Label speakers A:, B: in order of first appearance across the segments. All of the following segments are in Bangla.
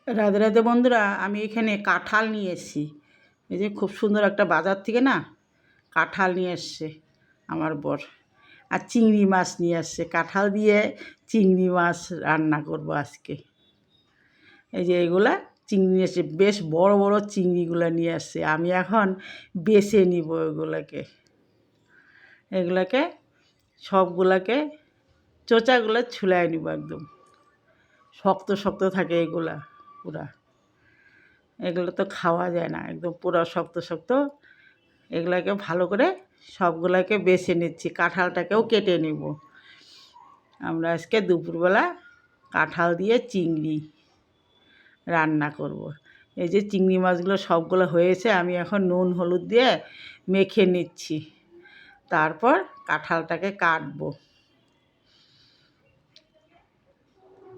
A: রাধে রাধে বন্ধুরা, আমি এখানে কাঁঠাল নিয়ে এসেছি। এই যে খুব সুন্দর একটা বাজার থেকে না কাঁঠাল নিয়ে এসছে আমার বর। আর চিংড়ি মাছ নিয়ে আসছে, কাঁঠাল দিয়ে চিংড়ি মাছ রান্না করব আজকে। এই যে এগুলা চিংড়ি নিয়ে এসছে, বেশ বড় বড় চিংড়িগুলো নিয়ে আসছে। আমি এখন বেছে নিব এগুলাকে সবগুলাকে চোচাগুলো ছুলাই নিব। একদম শক্ত শক্ত থাকে এগুলা, পুরা এগুলো তো খাওয়া যায় না, একদম পুরো শক্ত শক্ত। এগুলাকে ভালো করে সবগুলাকে বেছে নিচ্ছি, কাঁঠালটাকেও কেটে নিব। আমরা আজকে দুপুরবেলা কাঁঠাল দিয়ে চিংড়ি রান্না করব। এই যে চিংড়ি মাছগুলো সবগুলো হয়েছে, আমি এখন নুন হলুদ দিয়ে মেখে নিচ্ছি। তারপর কাঁঠালটাকে কাটবো।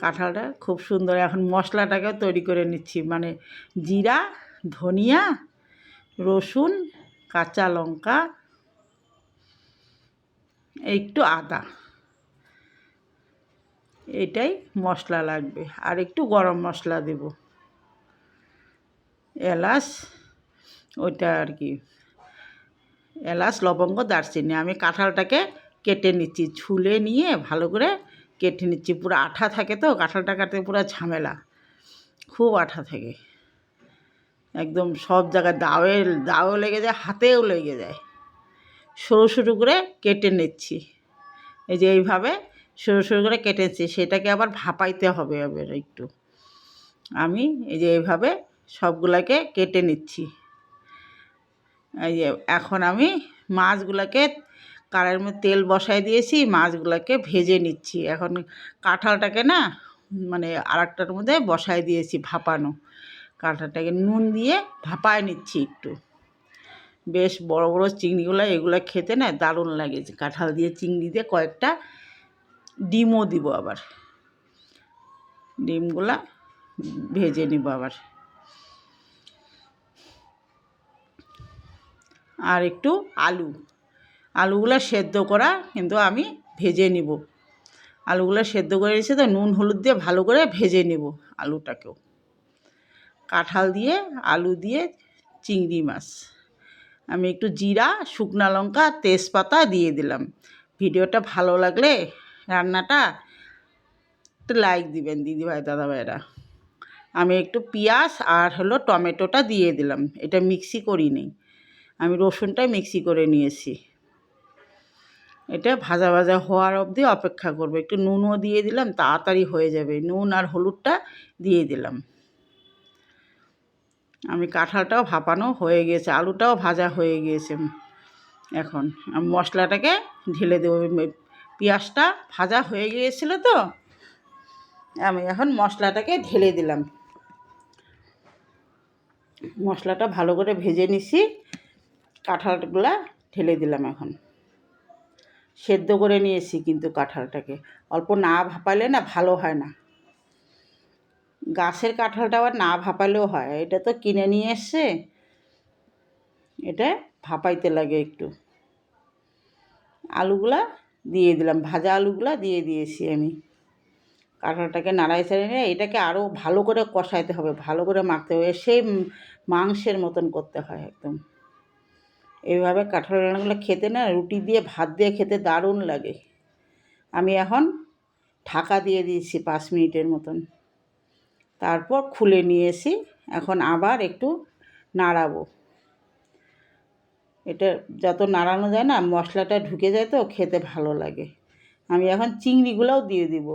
A: কাঁঠালটা খুব সুন্দর, এখন মশলাটাকেও তৈরি করে নিচ্ছি, মানে জিরা, ধনিয়া, রসুন, কাঁচা লঙ্কা, একটু আদা, এটাই মশলা লাগবে। আর একটু গরম মশলা দেব, এলাচ, ওইটা আর কি, এলাচ, লবঙ্গ, দারচিনি। আমি কাঁঠালটাকে কেটে নিচ্ছি, ছুলে নিয়ে ভালো করে কেটে নিচ্ছি। পুরো আঠা থাকে তো কাঁঠালটা কাটতে, পুরো ঝামেলা, খুব আঠা থাকে একদম। সব জায়গায় দাও লেগে যায়, হাতেও লেগে যায়। সরু সরু করে কেটে নিচ্ছি। এই যে এইভাবে সরু সরু করে কেটেছি, সেটাকে আবার ভাপাইতে হবে এবার একটু। আমি এই যে এইভাবে সবগুলাকে কেটে নিচ্ছি। এই যে এখন আমি মাছগুলোকে কড়াইয়ের মধ্যে তেল বসাই দিয়েছি, মাছগুলোকে ভেজে নিচ্ছি। এখন কাঁঠালটাকে না মানে আরেকটার মধ্যে বসাই দিয়েছি ভাপানো। কাঁঠালটাকে নুন দিয়ে ভাপায় নিচ্ছি একটু। বেশ বড় বড় চিংড়িগুলো, এগুলো খেতে না দারুণ লাগে। কাঁঠাল দিয়ে চিংড়ি দিয়ে কয়েকটা ডিমও দিব আবার, ডিমগুলা ভেজে নিব আবার। আর একটু আলুগুলো সেদ্ধ করা, কিন্তু আমি ভেজে নিব। আলুগুলো সেদ্ধ করে নিয়েছি তো, নুন হলুদ দিয়ে ভালো করে ভেজে নেব আলুটাকেও। কাঁঠাল দিয়ে আলু দিয়ে চিংড়ি মাছ। আমি একটু জিরা, শুকনো লঙ্কা, তেজপাতা দিয়ে দিলাম। ভিডিওটা ভালো লাগলে রান্নাটা একটু লাইক দিবেন দিদিভাই দাদাভাইরা। আমি একটু পেঁয়াজ আর টমেটোটা দিয়ে দিলাম, এটা মিক্সি করিনি, আমি রসুনটা মিক্সি করে নিয়েছি। এটা ভাজা ভাজা হওয়ার অবধি অপেক্ষা করব। একটু নুনও দিয়ে দিলাম, তাড়াতাড়ি হয়ে যাবে। নুন আর হলুদটা দিয়ে দিলাম। আমি কাঁঠালটাও ভাপানো হয়ে গিয়েছে, আলুটাও ভাজা হয়ে গিয়েছে। এখন আমি মশলাটাকে ঢেলে দেবো। পেঁয়াজটা ভাজা হয়ে গিয়েছিল তো, আমি এখন মশলাটাকে ঢেলে দিলাম। মশলাটা ভালো করে ভেজে নিছি, কাঁঠালগুলা ঢেলে দিলাম। এখন সেদ্ধ করে নিয়েছি, কিন্তু কাঁঠালটাকে অল্প না ভাপালে না ভালো হয় না। গাছের কাঁঠালটা আবার না ভাপালেও হয়, এটা তো কিনে নিয়ে এসছে, এটা ভাপাইতে লাগে একটু। আলুগুলা দিয়ে দিলাম, ভাজা আলুগুলা দিয়ে দিয়েছি আমি। কাঁঠালটাকে নাড়াই চাড়িয়ে নিয়ে এটাকে আরও ভালো করে কষাইতে হবে, ভালো করে মাখতে হবে, সেই মাংসের মতন করতে হয় একদম। এইভাবে কাঁঠাল রান্নাগুলো খেতে না রুটি দিয়ে ভাত দিয়ে খেতে দারুণ লাগে। আমি এখন ঢাকা দিয়ে দিয়েছি 5 মিনিটের মতন, তারপর খুলে নিয়েছি। এখন আবার একটু নাড়াবো। এটা যত নাড়ানো যায় না মশলাটা ঢুকে যায় তো খেতে ভালো লাগে। আমি এখন চিংড়িগুলোও দিয়ে দিব,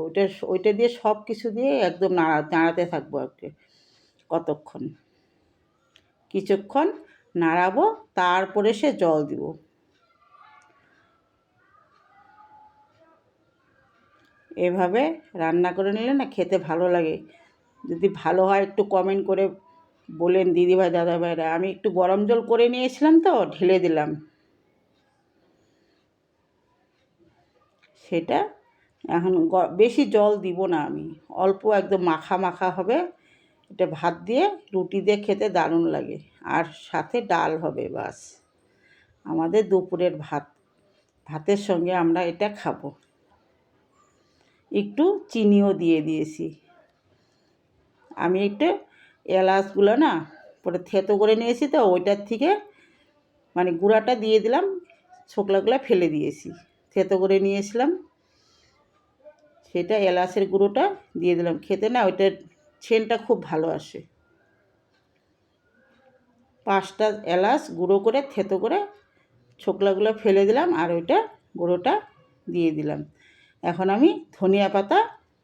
A: ওইটা দিয়ে সব কিছু দিয়ে একদম নাড়াতে থাকবো একটু, কতক্ষণ, কিছুক্ষণ নাড়াবো, তারপরে সে জল দিব। এভাবে রান্না করে নিলে না খেতে ভালো লাগে। যদি ভালো হয় একটু কমেন্ট করে বলেন দিদিভাই দাদাভাইরা। আমি একটু গরম জল করে নিয়েছিলাম তো, ঢেলে দিলাম সেটা। এখন বেশি জল দিব না আমি, অল্প একদম মাখা মাখা হবে। এটা ভাত দিয়ে রুটি দিয়ে খেতে দারুণ লাগে, আর সাথে ডাল হবে। বাস, আমাদের দুপুরের ভাতের সঙ্গে আমরা এটা খাবো। একটু চিনিও দিয়ে দিয়েছি, আমি একটু এলাচগুলো না পরে থেতো করে নিয়েছি, তো ওইটার থেকে মানে গুঁড়াটা দিয়ে দিলাম, ছোকলাগুলো ফেলে দিয়েছি, থেতো করে নিয়েছিলাম, সেটা এলাচের গুঁড়োটা দিয়ে দিলাম। খেতে না ওইটার সেন্টটা খুব ভালো আসে। 5টা এলাচ গুঁড়ো করে থেতো করে ছোকলাগুলো ফেলে দিলাম, আর ওইটা গুঁড়োটা দিয়ে দিলাম। এখন আমি ধনিয়া পাতা,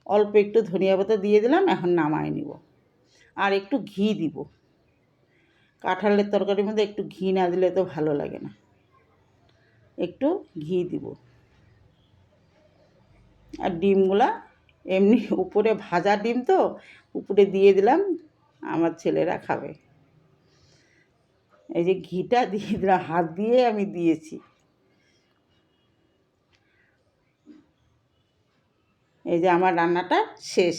A: অল্প একটু ধনিয়া পাতা দিয়ে দিলাম। এখন নামায় নিব, আর একটু ঘি দিব। কাঁঠালের তরকারির মধ্যে একটু ঘি না দিলে তো ভালো লাগে না, একটু ঘি দিব। আর ডিমগুলা এমনি উপরে ভাজা ডিম তো উপরে দিয়ে দিলাম, আমার ছেলেরা খাবে। এই যে ঘিটা দিয়ে দিলাম, হাত দিয়ে আমি দিয়েছি। এই যে আমার রান্নাটা শেষ।